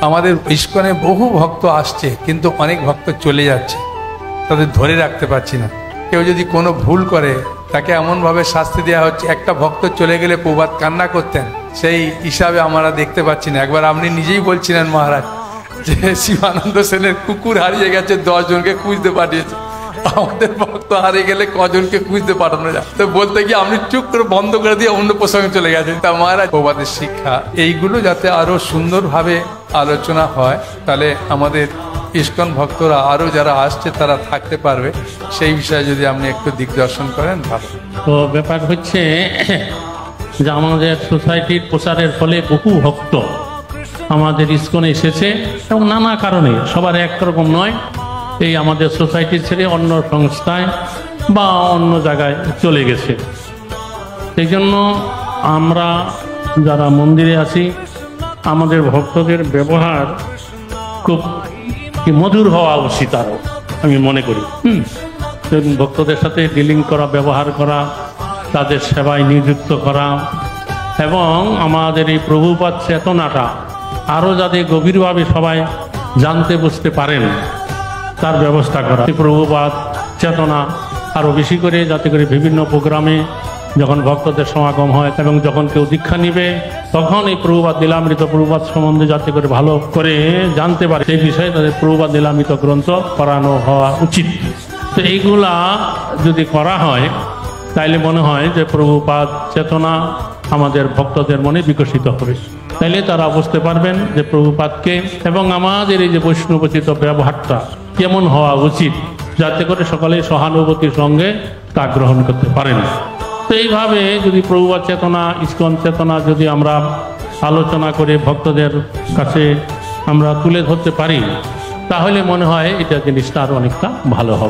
আমাদের ইস্কনে বহু ভক্ত আসছে, কিন্তু অনেক ভক্ত চলে যাচ্ছে, তাদের ধরে রাখতে পারছি না। কেউ যদি কোনো ভুল করে তাকে এমনভাবে শাস্তি দেওয়া হচ্ছে, একটা ভক্ত চলে গেলে প্রভাত কান্না করতেন, সেই হিসাবে আমরা দেখতে পাচ্ছি না। একবার আপনি নিজেই বলছিলেন মহারাজ যে শিবানন্দ সেনের কুকুর হারিয়ে গেছে, 10 জনকে খুঁজতে পাঠিয়েছে। আমাদের ভক্ত হারিয়ে গেলে কজনকে খুঁজতে পাঠানো যায়? তো বলতে গিয়ে আপনি চুপ করে বন্ধ করে দিয়ে অন্য প্রসঙ্গে চলে গেছেন। তা মহারাজ, প্রবাদের শিক্ষা এইগুলো যাতে আরো সুন্দরভাবে আলোচনা হয়, তাহলে আমাদের ইস্কন ভক্তরা আরো যারা আসছে তারা থাকতে পারবে। সেই বিষয়ে যদি আপনি একটু দিগদর্শন করেন ভালো। তো ব্যাপার হচ্ছে যে আমাদের সোসাইটির প্রচারের ফলে বহু ভক্ত আমাদের ইস্কনে এসেছে, এবং নানা কারণে, সবার একরকম নয়, এই আমাদের সোসাইটি ছেড়ে অন্য সংস্থায় বা অন্য জায়গায় চলে গেছে। সেই জন্য আমরা যারা মন্দিরে আছি, আমাদের ভক্তদের ব্যবহার খুব মধুর হওয়া উচিত আরও, আমি মনে করি। ভক্তদের সাথে ডিলিং করা, ব্যবহার করা, তাদের সেবায় নিযুক্ত করা, এবং আমাদের এই প্রভুপাদ চেতনাটা আরও যাতে গভীরভাবে সবাই জানতে বুঝতে পারেন তার ব্যবস্থা করা। প্রভুপাদ চেতনা আরও বেশি করে, যাতে করে বিভিন্ন প্রোগ্রামে যখন ভক্তদের সমাগম হয় এবং যখন কেউ দীক্ষা নিবে, তখন এই প্রভুপাদ লীলামৃত প্রভুপাদ সম্বন্ধে যাতে করে ভালো করে জানতে পারে, সেই বিষয়ে তাদের প্রভুপাদ লীলামৃত গ্রন্থ করানো হওয়া উচিত। তো এইগুলা যদি করা হয়, তাইলে মনে হয় যে প্রভুপাদ চেতনা আমাদের ভক্তদের মনে বিকশিত হবে। তাইলে তারা বুঝতে পারবেন যে প্রভুপাদকে এবং আমাদের এই যে বৈষ্ণবোচিত ব্যবহারটা কেমন হওয়া উচিত, যাতে করে সকলে সহানুভূতির সঙ্গে তা গ্রহণ করতে পারেন। তো এইভাবে যদি প্রভুপাদ চেতনা, ইস্কন চেতনা যদি আমরা আলোচনা করে ভক্তদের কাছে আমরা তুলে ধরতে পারি, তাহলে মনে হয় এটা জিনিসটা আরও অনেকটা ভালো হবে।